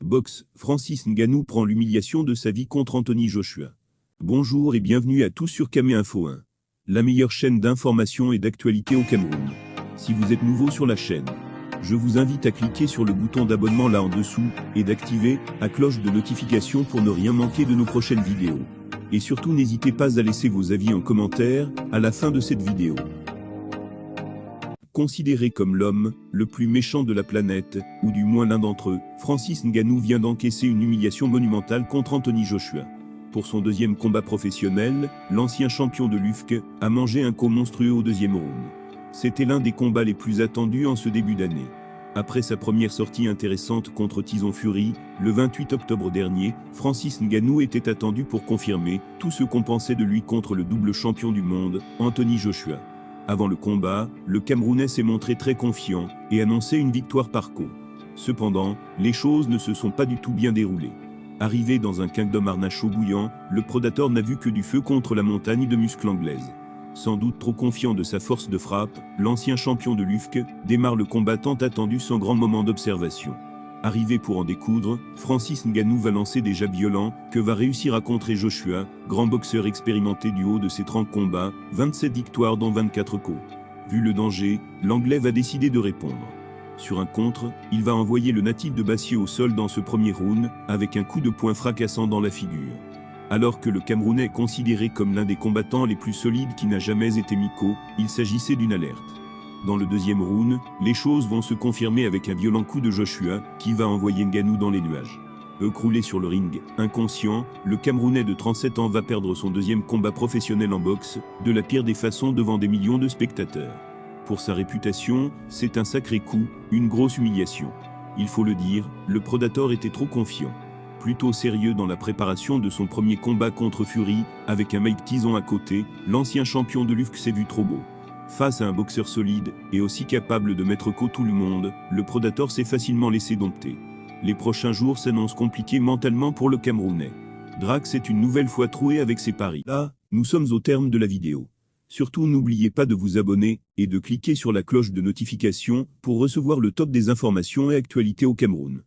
Boxe, Francis Ngannou prend l'humiliation de sa vie contre Anthony Joshua. Bonjour et bienvenue à tous sur Camé Info 1, la meilleure chaîne d'information et d'actualité au Cameroun. Si vous êtes nouveau sur la chaîne, je vous invite à cliquer sur le bouton d'abonnement là en dessous et d'activer la cloche de notification pour ne rien manquer de nos prochaines vidéos. Et surtout n'hésitez pas à laisser vos avis en commentaire à la fin de cette vidéo. Considéré comme l'homme le plus méchant de la planète, ou du moins l'un d'entre eux, Francis Ngannou vient d'encaisser une humiliation monumentale contre Anthony Joshua. Pour son deuxième combat professionnel, l'ancien champion de l'UFC a mangé un coup monstrueux au deuxième round. C'était l'un des combats les plus attendus en ce début d'année. Après sa première sortie intéressante contre Tyson Fury, le 28 octobre dernier, Francis Ngannou était attendu pour confirmer tout ce qu'on pensait de lui contre le double champion du monde, Anthony Joshua. Avant le combat, le Camerounais s'est montré très confiant et annonçait une victoire par KO. Cependant, les choses ne se sont pas du tout bien déroulées. Arrivé dans un kingdom harnais chaud bouillant, le Predator n'a vu que du feu contre la montagne de muscles anglaise. Sans doute trop confiant de sa force de frappe, l'ancien champion de l'UFC démarre le combat tant attendu sans grand moment d'observation. Arrivé pour en découdre, Francis Ngannou va lancer des jabs violents que va réussir à contrer Joshua, grand boxeur expérimenté du haut de ses 30 combats, 27 victoires dans 24 KO. Vu le danger, l'Anglais va décider de répondre. Sur un contre, il va envoyer le natif de Bassieux au sol dans ce premier round, avec un coup de poing fracassant dans la figure. Alors que le Camerounais est considéré comme l'un des combattants les plus solides qui n'a jamais été mis KO, il s'agissait d'une alerte. Dans le deuxième round, les choses vont se confirmer avec un violent coup de Joshua, qui va envoyer Ngannou dans les nuages. Écroulé sur le ring, inconscient, le Camerounais de 37 ans va perdre son deuxième combat professionnel en boxe, de la pire des façons devant des millions de spectateurs. Pour sa réputation, c'est un sacré coup, une grosse humiliation. Il faut le dire, le Predator était trop confiant. Plutôt sérieux dans la préparation de son premier combat contre Fury, avec un Mike Tyson à côté, l'ancien champion de l'UFC s'est vu trop beau. Face à un boxeur solide, et aussi capable de mettre KO tout le monde, le Predator s'est facilement laissé dompter. Les prochains jours s'annoncent compliqués mentalement pour le Camerounais. Drax est une nouvelle fois troué avec ses paris. Là, nous sommes au terme de la vidéo. Surtout n'oubliez pas de vous abonner, et de cliquer sur la cloche de notification, pour recevoir le top des informations et actualités au Cameroun.